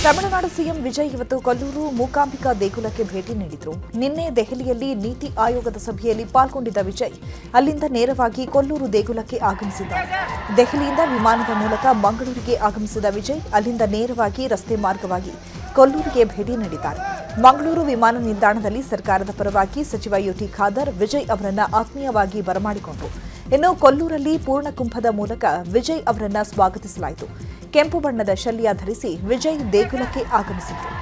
Tamil Nadu CM Vijay ಇವತ್ತು ಕೊಲ್ಲೂರು ಮೂಕಾಂಬಿಕಾ ದೇಗುಲಕ್ಕೆ ಭೇಟಿ ನೀಡಿದರು. ನಿನ್ನೆ ದೆಹಲಿಯಲ್ಲಿ ನೀತಿ ಆಯೋಗದ ಸಭೆಯಲ್ಲಿ ಪಾಲ್ಗೊಂಡಿದ್ದ ವಿಜಯ್ ಅಲ್ಲಿಂದ ನೇರವಾಗಿ ಕೊಲ್ಲೂರು ದೇಗುಲಕ್ಕೆ ಆಗಮಿಸಿದ್ದಾರೆ. ದೆಹಲಿಯಿಂದ ವಿಮಾನದ ಮೂಲಕ ಮಂಗಳೂರಿಗೆ ಆಗಮಿಸಿದ ವಿಜಯ್ ಅಲ್ಲಿಂದ ನೇರವಾಗಿ ರಸ್ತೆ ಮಾರ್ಗವಾಗಿ ಕೊಲ್ಲೂರಿಗೆ ಭೇಟಿ ನೀಡಿದ್ದಾರೆ. ಮಂಗಳೂರು ವಿಮಾನ ನಿಲ್ದಾಣದಲ್ಲಿ ಸರ್ಕಾರದ ಪರವಾಗಿ ಸಚಿವ ಯುಟಿ ಖಾದರ್ ವಿಜಯ್ ಅವರನ್ನ ಆತ್ಮೀಯವಾಗಿ ಬರಮಾಡಿಕೊಂಡರು. ಇನ್ನು ಕೊಲ್ಲೂರಲ್ಲಿ ಪೂರ್ಣಕುಂಭದ ಮೂಲಕ ವಿಜಯ್ ಅವರನ್ನ ಸ್ವಾಗತಿಸಲಾಯಿತು. ಕೆಂಪು ಬಣ್ಣದ ಶಲ್ಯ ಧರಿಸಿ ವಿಜಯ್ ದೇಗುಲಕ್ಕೆ ಆಗಮಿಸಿದರು.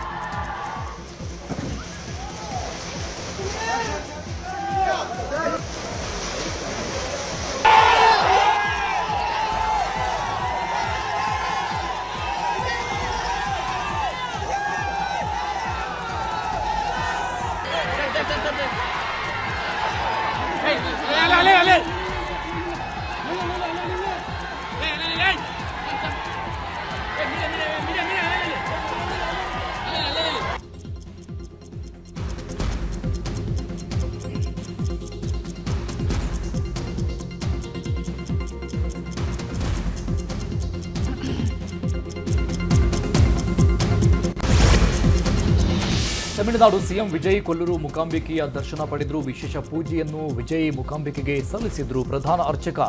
ತಮಿಳುನಾಡು ಸಿಎಂ ವಿಜಯ್ ಕೊಲ್ಲೂರು ಮೂಕಾಂಬಿಕೆಯ ದರ್ಶನ ಪಡೆದರು. ವಿಶೇಷ ಪೂಜೆಯನ್ನು ವಿಜಯ್ ಮೂಕಾಂಬಿಕೆಗೆ ಸಲ್ಲಿಸಿದ್ರು. ಪ್ರಧಾನ ಅರ್ಚಕ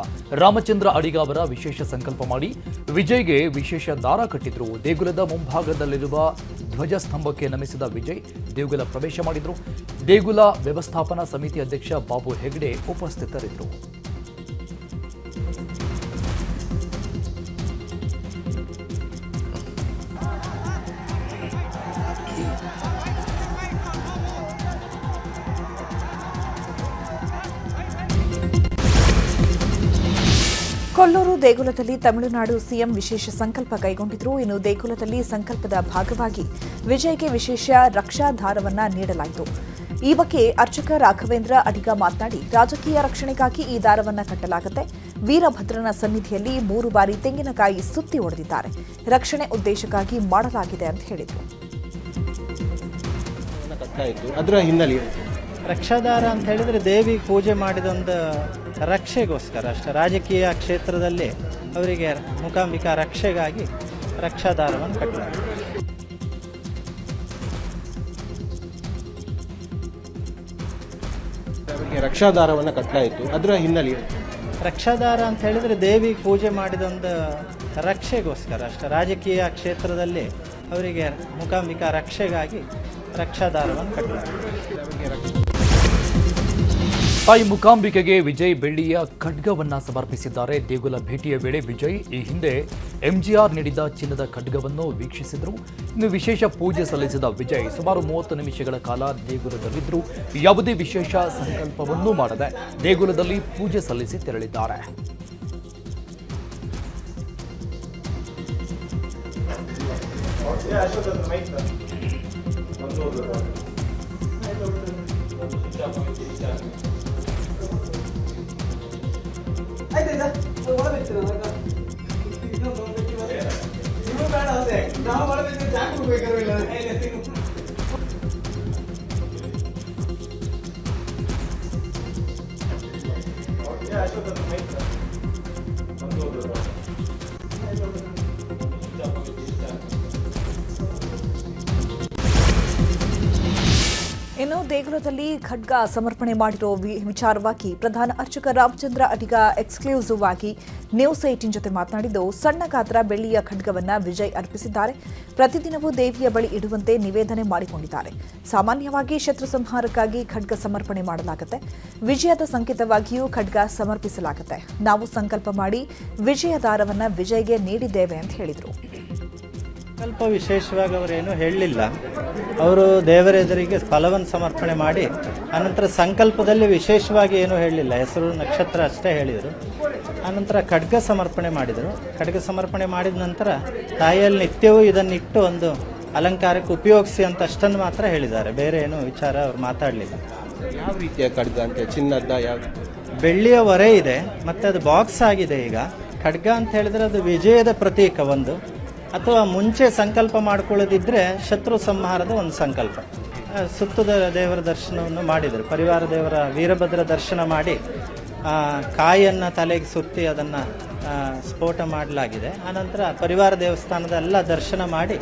ರಾಮಚಂದ್ರ ಅಡಿಗ ಅವರ ವಿಶೇಷ ಸಂಕಲ್ಪ ಮಾಡಿ ವಿಜಯ್ಗೆ ವಿಶೇಷ ದಾರ ಕಟ್ಟಿದ್ರು. ದೇಗುಲದ ಮುಂಭಾಗದಲ್ಲಿರುವ ಧ್ವಜಸ್ತಂಭಕ್ಕೆ ನಮಿಸಿದ ವಿಜಯ್ ದೇಗುಲ ಪ್ರವೇಶ ಮಾಡಿದ್ರು. ದೇಗುಲ ವ್ಯವಸ್ಥಾಪನಾ ಸಮಿತಿ ಅಧ್ಯಕ್ಷ ಬಾಬು ಹೆಗ್ಡೆ ಉಪಸ್ಥಿತರಿದ್ದರು. ಕೊಲ್ಲೂರು ದೇಗುಲದಲ್ಲಿ ತಮಿಳುನಾಡು ಸಿಎಂ ವಿಶೇಷ ಸಂಕಲ್ಪ ಕೈಗೊಂಡಿದ್ರು. ಇನ್ನು ದೇಗುಲದಲ್ಲಿ ಸಂಕಲ್ಪದ ಭಾಗವಾಗಿ ವಿಜಯ್ಗೆ ವಿಶೇಷ ರಕ್ಷಾಧಾರವನ್ನ ನೀಡಲಾಯಿತು. ಈ ಬಗ್ಗೆ ಅರ್ಚಕ ರಾಘವೇಂದ್ರ ಅಡಿಗ ಮಾತನಾಡಿ, ರಾಜಕೀಯ ರಕ್ಷಣೆಗಾಗಿ ಈ ದಾರವನ್ನ ಕಟ್ಟಲಾಗುತ್ತೆ. ವೀರಭದ್ರನ ಸನ್ನಿಧಿಯಲ್ಲಿ 3 ಬಾರಿ ತೆಂಗಿನಕಾಯಿ ಸುತ್ತಿ ಹೊಡೆದಿದ್ದಾರೆ. ರಕ್ಷಣೆ ಉದ್ದೇಶಕ್ಕಾಗಿ ಮಾಡಲಾಗಿದೆ ಅಂತ ಹೇಳಿದರು. ಅದರ ಹಿನ್ನೆಲೆ ರಕ್ಷಾಧಾರ ಅಂತ ಹೇಳಿದರೆ ದೇವಿ ಪೂಜೆ ಮಾಡಿದೊಂದು ರಕ್ಷೆಗೋಸ್ಕರ ಅಷ್ಟೇ. ರಾಜಕೀಯ ಕ್ಷೇತ್ರದಲ್ಲಿ ಅವರಿಗೆ ಮೂಕಾಂಬಿಕಾ ರಕ್ಷೆಗಾಗಿ ರಕ್ಷಾಧಾರವನ್ನು ಕಟ್ಟಲಾಗಿದೆ. ರಕ್ಷಾಧಾರವನ್ನು ಕಟ್ಟಲಾಯಿತು. ಅದರ ಹಿನ್ನೆಲೆ ರಕ್ಷಾಧಾರ ಅಂತ ಹೇಳಿದರೆ ದೇವಿ ಪೂಜೆ ಮಾಡಿದೊಂದು ರಕ್ಷೆಗೋಸ್ಕರ ಅಷ್ಟೇ. ರಾಜಕೀಯ ಕ್ಷೇತ್ರದಲ್ಲಿ ಅವರಿಗೆ ಮೂಕಾಂಬಿಕಾ ರಕ್ಷೆಗಾಗಿ ರಕ್ಷಾಧಾರವನ್ನು ಕಟ್ಟಲಾಗಿದೆ. ತಾಯಿ ಮೂಕಾಂಬಿಕೆಗೆ ವಿಜಯ್ ಬೆಳ್ಳಿಯ ಖಡ್ಗವನ್ನ ಸಮರ್ಪಿಸಿದ್ದಾರೆ. ದೇಗುಲ ಭೇಟಿಯ ವೇಳೆ ವಿಜಯ್ ಈ ಹಿಂದೆ ಎಂಜಿಆರ್ ನೀಡಿದ ಚಿನ್ನದ ಖಡ್ಗವನ್ನು ವೀಕ್ಷಿಸಿದರು. ಇನ್ನು ವಿಶೇಷ ಪೂಜೆ ಸಲ್ಲಿಸಿದ ವಿಜಯ್ ಸುಮಾರು 30 ನಿಮಿಷಗಳ ಕಾಲ ದೇಗುಲದಲ್ಲಿದ್ದರು. ಯಾವುದೇ ವಿಶೇಷ ಸಂಕಲ್ಪವನ್ನೂ ಮಾಡದೆ ದೇಗುಲದಲ್ಲಿ ಪೂಜೆ ಸಲ್ಲಿಸಿ ತೆರಳಿದ್ದಾರೆ. ಇನ್ನು ದೇಗುಲದಲ್ಲಿ ಖಡ್ಗ ಸಮರ್ಪಣೆ ಮಾಡಿರೋ ವಿಚಾರವಾಗಿ ಪ್ರಧಾನ ಅರ್ಚಕ ರಾಮಚಂದ್ರ ಅಡಿಗ ಎಕ್ಸ್ಕ್ಲೂಸಿವ್ ಆಗಿ ನ್ಯೂಸ್ 18 ಜೊತೆ ಮಾತನಾಡಿದ್ದು, ಸಣ್ಣ ಗಾತ್ರ ಬೆಳ್ಳಿಯ ಖಡ್ಗವನ್ನ ವಿಜಯ್ ಅರ್ಪಿಸಿದ್ದಾರೆ. ಪ್ರತಿದಿನವೂ ದೇವಿಯ ಬಳಿ ಇಡುವಂತೆ ನಿವೇದನೆ ಮಾಡಿಕೊಂಡಿದ್ದಾರೆ. ಸಾಮಾನ್ಯವಾಗಿ ಶತ್ರು ಸಂಹಾರಕ್ಕಾಗಿ ಖಡ್ಗ ಸಮರ್ಪಣೆ ಮಾಡಲಾಗುತ್ತೆ. ವಿಜಯದ ಸಂಕೇತವಾಗಿಯೂ ಖಡ್ಗ ಸಮರ್ಪಿಸಲಾಗುತ್ತೆ. ನಾವು ಸಂಕಲ್ಪ ಮಾಡಿ ವಿಜಯ ದಾರವನ್ನ ವಿಜಯ್ಗೆ ನೀಡಿದ್ದೇವೆ ಅಂತ ಹೇಳಿದರು. ಸ್ವಲ್ಪ ವಿಶೇಷವಾಗಿ ಅವರೇನು ಹೇಳಲಿಲ್ಲ. ಅವರು ದೇವರ ಎದುರಿಗೆ ಫಲವನ್ನು ಸಮರ್ಪಣೆ ಮಾಡಿ ಅನಂತರ ಸಂಕಲ್ಪದಲ್ಲಿ ವಿಶೇಷವಾಗಿ ಏನೂ ಹೇಳಲಿಲ್ಲ. ಹೆಸರು ನಕ್ಷತ್ರ ಅಷ್ಟೇ ಹೇಳಿದರು. ಆನಂತರ ಖಡ್ಗ ಸಮರ್ಪಣೆ ಮಾಡಿದರು. ಖಡ್ಗ ಸಮರ್ಪಣೆ ಮಾಡಿದ ನಂತರ ತಾಯಿಯಲ್ಲಿ ನಿತ್ಯವೂ ಇದನ್ನಿಟ್ಟು ಒಂದು ಅಲಂಕಾರಕ್ಕೆ ಉಪಯೋಗಿಸಿ ಅಂತ ಅಷ್ಟನ್ನು ಮಾತ್ರ ಹೇಳಿದ್ದಾರೆ. ಬೇರೆ ಏನು ವಿಚಾರ ಅವ್ರು ಮಾತಾಡಲಿಲ್ಲ. ಯಾವ ರೀತಿಯ ಖಡ್ಗ ಅಂತ ಚಿನ್ನದ ಯಾವ ಬೆಳ್ಳಿಯ ಹೊರೆ ಇದೆ ಮತ್ತು ಅದು ಬಾಕ್ಸ್ ಆಗಿದೆ. ಈಗ ಖಡ್ಗ ಅಂತ ಹೇಳಿದ್ರೆ ಅದು ವಿಜಯದ ಪ್ರತೀಕ ಒಂದು, ಅಥವಾ ಮುಂಚೆ ಸಂಕಲ್ಪ ಮಾಡ್ಕೊಳ್ಳೋದಿದ್ರೆ ಶತ್ರು ಸಂಹಾರದ ಒಂದು ಸಂಕಲ್ಪ. ಸುತ್ತದ ದೇವರ ದರ್ಶನವನ್ನು ಮಾಡಿದರು. ಪರಿವಾರ ದೇವರ ವೀರಭದ್ರ ದರ್ಶನ ಮಾಡಿ ಕಾಯನ್ನು ತಲೆಗೆ ಸುತ್ತಿ ಅದನ್ನು ಸ್ಫೋಟ ಮಾಡಲಾಗಿದೆ. ಆನಂತರ ಪರಿವಾರ ದೇವಸ್ಥಾನದ ಎಲ್ಲ ದರ್ಶನ ಮಾಡಿ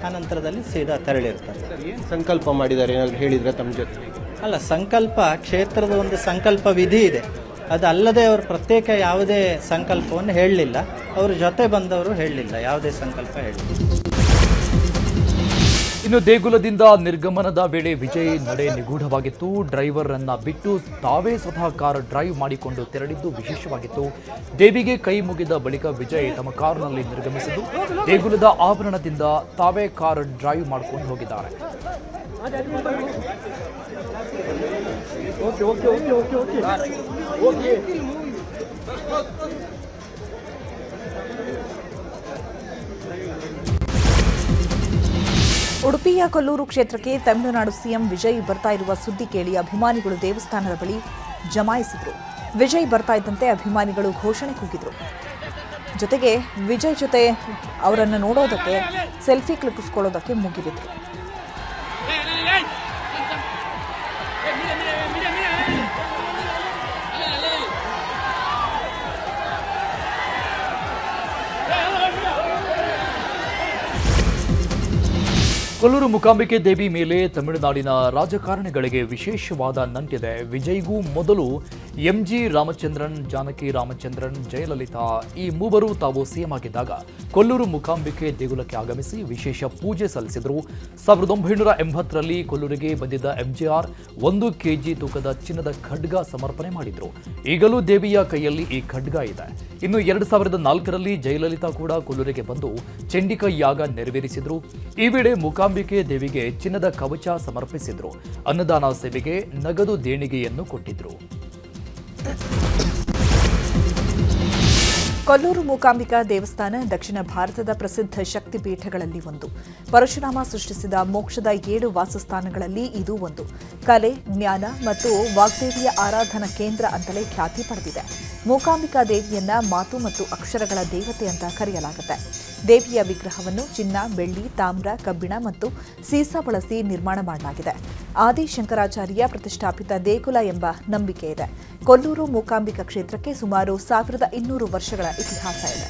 ಆನಂತರದಲ್ಲಿ ಸೀದಾ ತೆರಳಿರ್ತಾರೆ. ಏನು ಸಂಕಲ್ಪ ಮಾಡಿದ್ದಾರೆ ಏನಾದರೂ ಹೇಳಿದ್ರೆ ತಮ್ಮ ಜೊತೆ? ಅಲ್ಲ, ಸಂಕಲ್ಪ ಕ್ಷೇತ್ರದ ಒಂದು ಸಂಕಲ್ಪ ವಿಧಿ ಇದೆ. ಅದಲ್ಲದೆ ಅವರು ಪ್ರತ್ಯೇಕ ಯಾವುದೇ ಸಂಕಲ್ಪವನ್ನು ಹೇಳಲಿಲ್ಲ. ಅವ್ರ ಜೊತೆ ಬಂದವರು ಹೇಳಲಿಲ್ಲ, ಯಾವುದೇ ಸಂಕಲ್ಪ ಹೇಳಲಿಲ್ಲ. ಇನ್ನು ದೇಗುಲದಿಂದ ನಿರ್ಗಮನದ ವೇಳೆ ವಿಜಯ್ ನಡೆ ನಿಗೂಢವಾಗಿತ್ತು. ಡ್ರೈವರ್ ಅನ್ನ ಬಿಟ್ಟು ತಾವೇ ಸ್ವತಃ ಕಾರ್ ಡ್ರೈವ್ ಮಾಡಿಕೊಂಡು ತೆರಳಿದ್ದು ವಿಶೇಷವಾಗಿತ್ತು. ದೇವಿಗೆ ಕೈ ಮುಗಿದ ಬಳಿಕ ವಿಜಯ್ ತಮ್ಮ ಕಾರ್ನಲ್ಲಿ ನಿರ್ಗಮಿಸಿದ್ದು ದೇಗುಲದ ಆವರಣದಿಂದ ತಾವೇ ಕಾರ್ ಡ್ರೈವ್ ಮಾಡಿಕೊಂಡು ಹೋಗಿದ್ದಾರೆ. ಉಡುಪಿಯ ಕೊಲ್ಲೂರು ಕ್ಷೇತ್ರಕ್ಕೆ ತಮಿಳುನಾಡು ಸಿಎಂ ವಿಜಯ್ ಬರ್ತಾ ಇರುವ ಸುದ್ದಿ ಕೇಳಿ ಅಭಿಮಾನಿಗಳು ದೇವಸ್ಥಾನದ ಬಳಿ ಜಮಾಯಿಸಿದ್ರು. ವಿಜಯ್ ಬರ್ತಾ ಇದ್ದಂತೆ ಅಭಿಮಾನಿಗಳು ಘೋಷಣೆ ಕೂಗಿದ್ರು. ಜೊತೆಗೆ ವಿಜಯ್ ಜೊತೆ ಅವರನ್ನು ನೋಡೋದಕ್ಕೆ ಸೆಲ್ಫಿ ಕ್ಲಿಕ್ಕಿಸ್ಕೊಳ್ಳೋದಕ್ಕೆ ಮುಗಿಬಿದ್ರು. ಕೊಲ್ಲೂರು ಮೂಕಾಂಬಿಕೆ ದೇವಿ ಮೇಲೆ ತಮಿಳುನಾಡಿನ ರಾಜಕಾರಣಿಗಳಿಗೆ ವಿಶೇಷವಾದ ನಂಟಿದೆ. ವಿಜಯ್ಗೂ ಮೊದಲು ಎಂಜಿ ರಾಮಚಂದ್ರನ್, ಜಾನಕಿ ರಾಮಚಂದ್ರನ್, ಜಯಲಲಿತಾ ಈ ಮೂವರು ತಾವು ಸಿಎಂ ಆಗಿದ್ದಾಗ ಕೊಲ್ಲೂರು ಮೂಕಾಂಬಿಕೆ ದೇಗುಲಕ್ಕೆ ಆಗಮಿಸಿ ವಿಶೇಷ ಪೂಜೆ ಸಲ್ಲಿಸಿದರು. 1980ರಲ್ಲಿ ಕೊಲ್ಲೂರಿಗೆ ಬಂದಿದ್ದ ಎಂಜಿಆರ್ 1 kg ತೂಕದ ಚಿನ್ನದ ಖಡ್ಗ ಸಮರ್ಪಣೆ ಮಾಡಿದ್ರು. ಈಗಲೂ ದೇವಿಯ ಕೈಯಲ್ಲಿ ಈ ಖಡ್ಗ ಇದೆ. ಇನ್ನು 2004ರಲ್ಲಿ ಜಯಲಲಿತಾ ಕೂಡ ಕೊಲ್ಲೂರಿಗೆ ಬಂದು ಚಂಡಿಕಾ ಯಾಗ ನೆರವೇರಿಸಿದ್ರು. ಈ ವೇಳೆ ಮೂಕಾಂಬಿಕೆ ದೇವಿಗೆ ಚಿನ್ನದ ಕವಚ ಸಮರ್ಪಿಸಿದ್ರು. ಅನ್ನದಾನ ಸೇವೆಗೆ ನಗದು ದೇಣಿಗೆಯನ್ನು ಕೊಟ್ಟಿದ್ರು. ಕೊಲ್ಲೂರು ಮೂಕಾಂಬಿಕಾ ದೇವಸ್ಥಾನ ದಕ್ಷಿಣ ಭಾರತದ ಪ್ರಸಿದ್ಧ ಶಕ್ತಿಪೀಠಗಳಲ್ಲಿ ಒಂದು. ಪರಶುರಾಮ ಸೃಷ್ಟಿಸಿದ ಮೋಕ್ಷದ 7 ವಾಸಸ್ಥಾನಗಳಲ್ಲಿ ಇದು ಒಂದು. ಕಲೆ, ಜ್ಞಾನ ಮತ್ತು ವಾಗ್ದೇವಿಯ ಆರಾಧನಾ ಕೇಂದ್ರ ಅಂತಲೇ ಖ್ಯಾತಿ ಪಡೆದಿದೆ. ಮೂಕಾಂಬಿಕಾ ದೇವಿಯನ್ನ ಮಾತು ಮತ್ತು ಅಕ್ಷರಗಳ ದೇವತೆ ಅಂತ ಕರೆಯಲಾಗುತ್ತೆ. ದೇವಿಯ ವಿಗ್ರಹವನ್ನು ಚಿನ್ನ, ಬೆಳ್ಳಿ, ತಾಮ್ರ, ಕಬ್ಬಿಣ ಮತ್ತು ಸೀಸ ಬಳಸಿ ನಿರ್ಮಾಣ ಮಾಡಲಾಗಿದೆ. ಆದಿ ಶಂಕರಾಚಾರ್ಯ ಪ್ರತಿಷ್ಠಾಪಿತ ದೇಗುಲ ಎಂಬ ನಂಬಿಕೆ ಇದೆ. ಕೊಲ್ಲೂರು ಮೂಕಾಂಬಿಕಾ ಕ್ಷೇತ್ರಕ್ಕೆ ಸುಮಾರು 1200 ವರ್ಷಗಳ ಇತಿಹಾಸ ಇದೆ.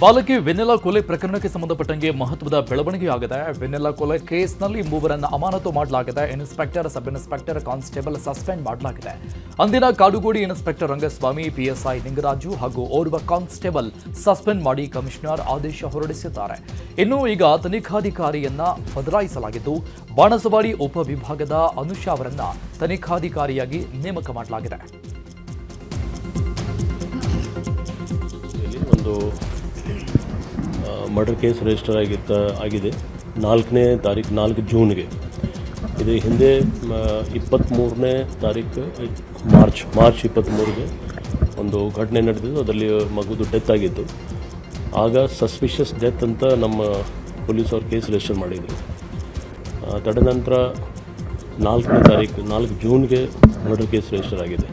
ಬಾಲಕಿ ವೆನೆಲ್ಲಾ ಕೊಲೆ ಪ್ರಕರಣಕ್ಕೆ ಸಂಬಂಧಪಟ್ಟಂಗೆ ಮಹತ್ವದ ಬೆಳವಣಿಗೆಯಾಗಿದೆ. ವೆನೆಲ್ಲಾ ಕೊಲೆ ಕೇಸ್ನಲ್ಲಿ 3 ಅಮಾನತು ಮಾಡಲಾಗಿದೆ. Inspector, sub inspector, constable suspend ಮಾಡಲಾಗಿದೆ. ಅಂದಿನ ಕಾಡುಗೋಡಿ ಇನ್ಸ್ಪೆಕ್ಟರ್ ರಂಗಸ್ವಾಮಿ, ಪಿಎಸ್ಐ ನಿಂಗರಾಜು ಹಾಗೂ ಓರ್ವ ಕಾನ್ಸ್ಟೇಬಲ್ ಸಸ್ಪೆಂಡ್ ಮಾಡಿ ಕಮಿಷನರ್ ಆದೇಶ ಹೊರಡಿಸಿದ್ದಾರೆ. ಇನ್ನು ಈಗ ತನಿಖಾಧಿಕಾರಿಯನ್ನ ಬದಲಾಯಿಸಲಾಗಿದ್ದು ಬಾಣಸವಾಡಿ ಉಪವಿಭಾಗದ ಅನುಷಾ ಅವರನ್ನ ತನಿಖಾಧಿಕಾರಿಯಾಗಿ ನೇಮಕ ಮಾಡಲಾಗಿದೆ. ಮರ್ಡರ್ ಕೇಸ್ ರಿಜಿಸ್ಟರ್ ಆಗಿದೆ 4ನೇ ತಾರೀಕು 4 ಜೂನ್ಗೆ. ಇದು ಹಿಂದೆ 23ನೇ ತಾರೀಕು ಮಾರ್ಚ್ 23ಗೆ ಒಂದು ಘಟನೆ ನಡೆದಿದ್ದು. ಅದರಲ್ಲಿ ಮಗುದು ಡೆತ್ ಆಗಿತ್ತು. ಆಗ ಸಸ್ಪಿಷಿಯಸ್ ಡೆತ್ ಅಂತ ನಮ್ಮ ಪೊಲೀಸವ್ರು ಕೇಸ್ ರಿಜಿಸ್ಟರ್ ಮಾಡಿದರು. ತದನಂತರ 4ನೇ ತಾರೀಕು 4 ಜೂನ್ಗೆ ಮರ್ಡರ್ ಕೇಸ್ ರಿಜಿಸ್ಟರ್ ಆಗಿದೆ.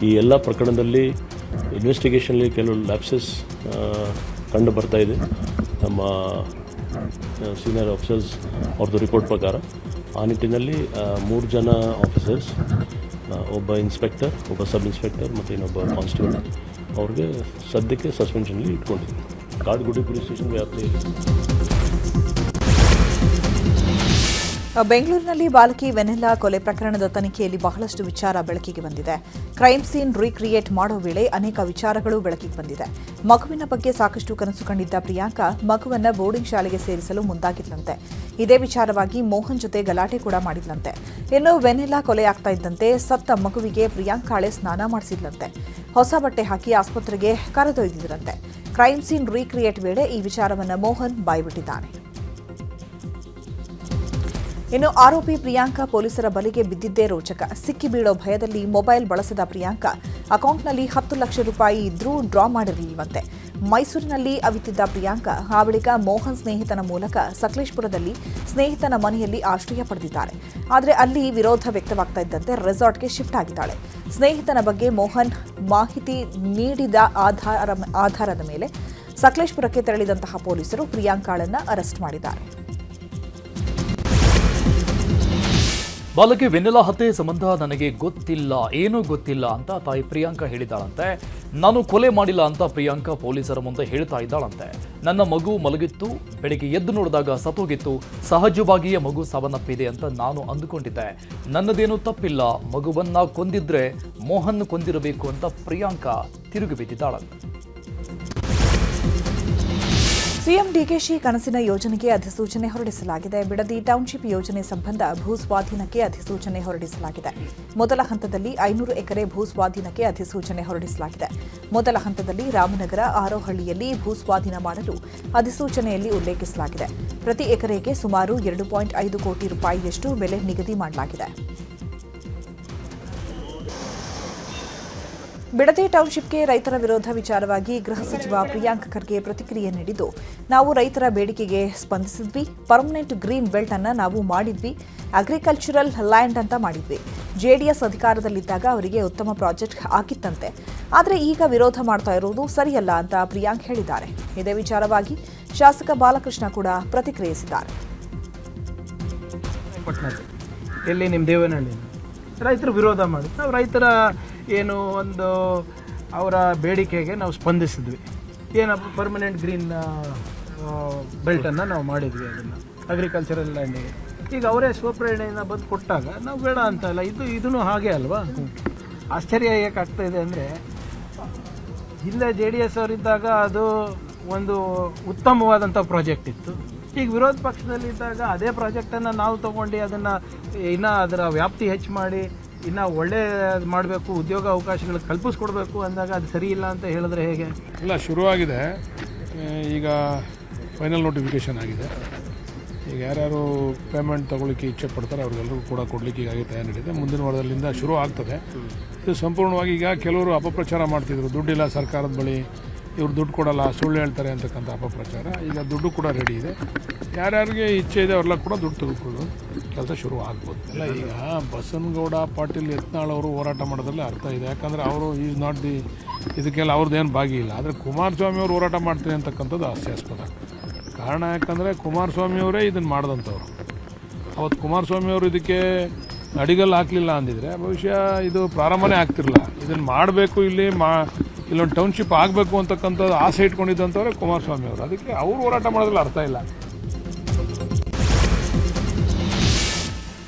ಈ ಎಲ್ಲ ಪ್ರಕರಣದಲ್ಲಿ ಇನ್ವೆಸ್ಟಿಗೇಷನ್ಲಿ ಕೆಲವು ಲ್ಯಾಪ್ಸಸ್ ಕಂಡು ಬರ್ತಾ ಇದೆ. ನಮ್ಮ ಸೀನಿಯರ್ ಆಫೀಸರ್ಸ್ ಅವ್ರದ್ದು ರಿಪೋರ್ಟ್ ಪ್ರಕಾರ ಆ ನಿಟ್ಟಿನಲ್ಲಿ 3 ಜನ ಆಫೀಸರ್ಸ್, ಒಬ್ಬ ಇನ್ಸ್ಪೆಕ್ಟರ್, ಒಬ್ಬ ಸಬ್ ಇನ್ಸ್ಪೆಕ್ಟರ್ ಮತ್ತು ಇನ್ನೊಬ್ಬ ಕಾನ್ಸ್ಟೇಬಲ್ ಅವ್ರಿಗೆ ಸದ್ಯಕ್ಕೆ ಸಸ್ಪೆನ್ಷನ್ಲಿ ಇಟ್ಕೊಂಡಿದ್ದೀವಿ. ಕಾಡುಗೋಡಿ ಪೊಲೀಸ್ ಸ್ಟೇಷನ್ ವ್ಯಾಪ್ತಿಯಲ್ಲಿ. ಬೆಂಗಳೂರಿನಲ್ಲಿ ಬಾಲಕಿ ವೆನೆಲ್ಲಾ ಕೊಲೆ ಪ್ರಕರಣದ ತನಿಖೆಯಲ್ಲಿ ಬಹಳಷ್ಟು ವಿಚಾರ ಬೆಳಕಿಗೆ ಬಂದಿದೆ. ಕ್ರೈಮ್ ಸೀನ್ ರೀಕ್ರಿಯೇಟ್ ಮಾಡೋ ವೇಳೆ ಅನೇಕ ವಿಚಾರಗಳು ಬೆಳಕಿಗೆ ಬಂದಿದೆ. ಮಗುವಿನ ಬಗ್ಗೆ ಸಾಕಷ್ಟು ಕನಸು ಕಂಡಿದ್ದ ಪ್ರಿಯಾಂಕಾ ಮಗುವನ್ನ ಬೋರ್ಡಿಂಗ್ ಶಾಲೆಗೆ ಸೇರಿಸಲು ಮುಂದಾಗಿದ್ದಂತೆ. ಇದೇ ವಿಚಾರವಾಗಿ ಮೋಹನ್ ಜೊತೆ ಗಲಾಟೆ ಕೂಡ ಮಾಡಿದ್ಲಂತೆ. ಇನ್ನು ವೆನೆಲ್ಲಾ ಕೊಲೆ ಆಗ್ತಾ ಇದ್ದಂತೆ ಸತ್ತ ಮಗುವಿಗೆ ಪ್ರಿಯಾಂಕಾಳೆ ಸ್ನಾನ ಮಾಡಿಸಿದ್ಲಂತೆ. ಹೊಸ ಬಟ್ಟೆ ಹಾಕಿ ಆಸ್ಪತ್ರೆಗೆ ಕರೆದೊಯ್ದಿದ್ರಂತೆ. ಕ್ರೈಮ್ ಸೀನ್ ರೀಕ್ರಿಯೇಟ್ ವೇಳೆ ಈ ವಿಚಾರವನ್ನ ಮೋಹನ್ ಬಾಯ್ಬಿಟ್ಟಿದ್ದಾನೆ. ಇನ್ನು ಆರೋಪಿ ಪ್ರಿಯಾಂಕಾ ಪೊಲೀಸರ ಬಲೆಗೆ ಬಿದ್ದಿದ್ದೇ ರೋಚಕ. ಸಿಕ್ಕಿ ಬೀಳೋ ಭಯದಲ್ಲಿ ಮೊಬೈಲ್ ಬಳಸದ ಪ್ರಿಯಾಂಕಾ ಅಕೌಂಟ್ನಲ್ಲಿ 10 ಲಕ್ಷ ರೂಪಾಯಿ ಇದ್ರೂ ಡ್ರಾ ಮಾಡಿರಲಿಲ್ಲವಂತೆ. ಮೈಸೂರಿನಲ್ಲಿ ಅವಿತಿದ್ದ ಪ್ರಿಯಾಂಕಾ ಆ ಬಳಿಕ ಮೋಹನ್ ಸ್ನೇಹಿತನ ಮೂಲಕ ಸಕಲೇಶಪುರದಲ್ಲಿ ಸ್ನೇಹಿತನ ಮನೆಯಲ್ಲಿ ಆಶ್ರಯ ಪಡೆದಿದ್ದಾರೆ. ಆದರೆ ಅಲ್ಲಿ ವಿರೋಧ ವ್ಯಕ್ತವಾಗ್ತಾ ಇದ್ದಂತೆ ರೆಸಾರ್ಟ್ಗೆ ಶಿಫ್ಟ್ ಆಗಿದ್ದಾಳೆ. ಸ್ನೇಹಿತನ ಬಗ್ಗೆ ಮೋಹನ್ ಮಾಹಿತಿ ನೀಡಿದ ಆಧಾರದ ಮೇಲೆ ಸಕಲೇಶಪುರಕ್ಕೆ ತೆರಳಿದಂತಹ ಪೊಲೀಸರು ಪ್ರಿಯಾಂಕಾಳನ್ನ ಅರೆಸ್ಟ್ ಮಾಡಿದ್ದಾರೆ. ಬಾಲಕಿ ವೆನ್ನೆಲಾ ಹತ್ಯೆ ಸಂಬಂಧ ನನಗೆ ಗೊತ್ತಿಲ್ಲ, ಏನೂ ಗೊತ್ತಿಲ್ಲ ಅಂತ ತಾಯಿ ಪ್ರಿಯಾಂಕಾ ಹೇಳಿದ್ದಾಳಂತೆ. ನಾನು ಕೊಲೆ ಮಾಡಿಲ್ಲ ಅಂತ ಪ್ರಿಯಾಂಕಾ ಪೊಲೀಸರ ಮುಂದೆ ಹೇಳ್ತಾ ಇದ್ದಾಳಂತೆ. ನನ್ನ ಮಗು ಮಲಗಿತ್ತು, ಬೆಳಿಗ್ಗೆ ಎದ್ದು ನೋಡಿದಾಗ ಸತ್ತೋಗಿತ್ತು, ಸಹಜವಾಗಿಯೇ ಮಗು ಸಾವನ್ನಪ್ಪಿದೆ ಅಂತ ನಾನು ಅಂದುಕೊಂಡಿದ್ದೆ. ನನ್ನದೇನೂ ತಪ್ಪಿಲ್ಲ, ಮಗುವನ್ನ ಕೊಂದಿದ್ರೆ ಮೋಹನ್ ಕೊಂದಿರಬೇಕು ಅಂತ ಪ್ರಿಯಾಂಕಾ ತಿರುಗಿ ಬಿದ್ದಿದ್ದಾಳಂತೆ. ಸಿಎಂ ಡಿಕೆಶಿ ಕನಸಿನ ಯೋಜನೆಗೆ ಅಧಿಸೂಚನೆ ಹೊರಡಿಸಲಾಗಿದೆ. ಬಿಡದಿ ಟೌನ್ಶಿಪ್ ಯೋಜನೆ ಸಂಬಂಧ ಭೂಸ್ವಾಧೀನಕ್ಕೆ ಅಧಿಸೂಚನೆ ಹೊರಡಿಸಲಾಗಿದೆ. ಮೊದಲ ಹಂತದಲ್ಲಿ 500 ಎಕರೆ ಭೂಸ್ವಾಧೀನಕ್ಕೆ ಅಧಿಸೂಚನೆ ಹೊರಡಿಸಲಾಗಿದೆ. ಮೊದಲ ಹಂತದಲ್ಲಿ ರಾಮನಗರ, ಆರೋಹಳ್ಳಿಯಲ್ಲಿ ಭೂಸ್ವಾಧೀನ ಮಾಡಲು ಅಧಿಸೂಚನೆಯಲ್ಲಿ ಉಲ್ಲೇಖಿಸಲಾಗಿದೆ. ಪ್ರತಿ ಎಕರೆಗೆ ಸುಮಾರು 2.5 ಕೋಟಿ ರೂಪಾಯಿಯಷ್ಟು ಬೆಲೆ ನಿಗದಿ ಮಾಡಲಾಗಿದೆ. ಬಿಡದಿ ಟೌನ್ಶಿಪ್ಗೆ ರೈತರ ವಿರೋಧ ವಿಚಾರವಾಗಿ ಗೃಹ ಸಚಿವ ಪ್ರಿಯಾಂಕ್ ಖರ್ಗೆ ಪ್ರತಿಕ್ರಿಯೆ ನೀಡಿದ್ದು, ನಾವು ರೈತರ ಬೇಡಿಕೆಗೆ ಸ್ಪಂದಿಸಿದ್ವಿ. ಪರ್ಮನೆಂಟ್ ಗ್ರೀನ್ ಬೆಲ್ಟ್ ಅನ್ನ ನಾವು ಮಾಡಿದ್ವಿ, ಅಗ್ರಿಕಲ್ಚರಲ್ ಲ್ಯಾಂಡ್ ಅಂತ ಮಾಡಿದ್ವಿ. ಜೆಡಿಎಸ್ ಅಧಿಕಾರದಲ್ಲಿದ್ದಾಗ ಅವರಿಗೆ ಉತ್ತಮ ಪ್ರಾಜೆಕ್ಟ್ ಆಗಿತ್ತಂತೆ. ಆದರೆ ಈಗ ವಿರೋಧ ಮಾಡ್ತಾ ಇರೋದು ಸರಿಯಲ್ಲ ಅಂತ ಪ್ರಿಯಾಂಕ್ ಹೇಳಿದ್ದಾರೆ. ಇದೇ ವಿಚಾರವಾಗಿ ಶಾಸಕ ಬಾಲಕೃಷ್ಣ ಕೂಡ ಪ್ರತಿಕ್ರಿಯಿಸಿದ್ದಾರೆ. ಎಲ್ಲಿ ನಿಮ್ಮ ದೇವನಹಳ್ಳಿ ರೈತರು ವಿರೋಧ ಮಾಡಿ ನಾವು ರೈತರ ಏನು ಒಂದು ಅವರ ಬೇಡಿಕೆಗೆ ನಾವು ಸ್ಪಂದಿಸಿದ್ವಿ. ಏನಪ್ಪ ಪರ್ಮನೆಂಟ್ ಗ್ರೀನ್ ಬೆಲ್ಟನ್ನು ನಾವು ಮಾಡಿದ್ವಿ, ಅದನ್ನು ಅಗ್ರಿಕಲ್ಚರಲ್ ಲ್ಯಾಂಡಿಗೆ. ಈಗ ಅವರೇ ಸ್ವಪ್ರೇರಣೆಯಿಂದ ಬಂದು ಕೊಟ್ಟಾಗ ನಾವು ಬೇಡ ಅಂತ ಅಲ್ಲ, ಇದೂ ಹಾಗೆ ಅಲ್ವಾ. ಆಶ್ಚರ್ಯ ಏಕೆ ಆಗ್ತಾ ಇದೆ ಅಂದರೆ, ಹಿಂದೆ JDS ಅವರಿದ್ದಾಗ ಅದು ಒಂದು ಉತ್ತಮವಾದಂಥ ಪ್ರಾಜೆಕ್ಟ್ ಇತ್ತು. ಈಗ ವಿರೋಧ ಪಕ್ಷದಲ್ಲಿದ್ದಾಗ ಅದೇ ಪ್ರಾಜೆಕ್ಟನ್ನು ನಾವು ತೊಗೊಂಡು ಅದನ್ನು ಇನ್ನೂ ಅದರ ವ್ಯಾಪ್ತಿ ಹೆಚ್ಚು ಮಾಡಿ ಇನ್ನು ಒಳ್ಳೆ ಮಾಡಬೇಕು, ಉದ್ಯೋಗ ಅವಕಾಶಗಳು ಕಲ್ಪಿಸ್ಕೊಡ್ಬೇಕು ಅಂದಾಗ ಅದು ಸರಿ ಇಲ್ಲ ಅಂತ ಹೇಳಿದ್ರೆ ಹೇಗೆ? ಇಲ್ಲ, ಶುರುವಾಗಿದೆ. ಈಗ ಫೈನಲ್ ನೋಟಿಫಿಕೇಷನ್ ಆಗಿದೆ. ಈಗ ಯಾರ್ಯಾರು ಪೇಮೆಂಟ್ ತೊಗೊಳ್ಳಿಕ್ಕೆ ಇಚ್ಛೆ ಪಡ್ತಾರೆ ಅವ್ರಿಗೆಲ್ಲರಿಗೂ ಕೂಡ ಕೊಡಲಿಕ್ಕೆ ಈಗಾಗಲೇ ತಯಾರಿ ನಡೆದಿದೆ. ಮುಂದಿನ ವಾರದಲ್ಲಿಂದ ಶುರು ಆಗ್ತದೆ. ಇದು ಸಂಪೂರ್ಣವಾಗಿ ಈಗ ಕೆಲವರು ಅಪಪ್ರಚಾರ ಮಾಡ್ತಿದ್ರು, ದುಡ್ಡಿಲ್ಲ ಸರ್ಕಾರದ ಬಳಿ, ಇವ್ರು ದುಡ್ಡು ಕೊಡಲ್ಲ, ಸುಳ್ಳು ಹೇಳ್ತಾರೆ ಅಂತಕ್ಕಂಥ ಅಪಪ್ರಚಾರ. ಈಗ ದುಡ್ಡು ಕೂಡ ರೆಡಿ ಇದೆ. ಯಾರ್ಯಾರಿಗೆ ಇಚ್ಛೆ ಇದೆ ಅವ್ರೆಲ್ಲ ಕೂಡ ದುಡ್ಡು ತೆಗೆದುಕೊಳ್ಳೋ ಕೆಲಸ ಶುರು ಆಗ್ಬೋದು. ಇಲ್ಲ, ಈಗ ಬಸನಗೌಡ ಪಾಟೀಲ್ ಯತ್ನಾಳ್ ಅವರು ಹೋರಾಟ ಮಾಡೋದ್ರಲ್ಲಿ ಅರ್ಥ ಇದೆ. ಯಾಕಂದರೆ ಅವರು ಈಸ್ ನಾಟ್ ದಿ ಇದಕ್ಕೆಲ್ಲ ಅವ್ರದ್ದೇನು ಭಾಗಿ ಇಲ್ಲ. ಆದರೆ ಕುಮಾರಸ್ವಾಮಿ ಅವರು ಹೋರಾಟ ಮಾಡ್ತೀನಿ ಅಂತಕ್ಕಂಥದ್ದು ಹಾಸ್ಯಾಸ್ಪದ. ಕಾರಣ ಯಾಕಂದರೆ ಕುಮಾರಸ್ವಾಮಿ ಅವರೇ ಇದನ್ನು ಮಾಡಿದಂಥವ್ರು. ಅವತ್ತು ಕುಮಾರಸ್ವಾಮಿ ಅವರು ಇದಕ್ಕೆ ಅಡಿಗಲ್ಲಿ ಹಾಕಲಿಲ್ಲ ಅಂದಿದ್ರೆ ಬಹುಶಃ ಇದು ಪ್ರಾರಂಭನೇ ಆಗ್ತಿರಲಿಲ್ಲ. ಇದನ್ನು ಮಾಡಬೇಕು, ಇಲ್ಲೊಂದು ಟೌನ್ಶಿಪ್ ಆಗಬೇಕು ಅಂತಕ್ಕಂಥದ್ದು ಆಸೆ ಇಟ್ಕೊಂಡಿದ್ದಂಥವ್ರೆ ಕುಮಾರಸ್ವಾಮಿ ಅವರು. ಅದಕ್ಕೆ ಅವರು ಹೋರಾಟ ಮಾಡೋದ್ರಲ್ಲಿ ಅರ್ಥ ಇಲ್ಲ.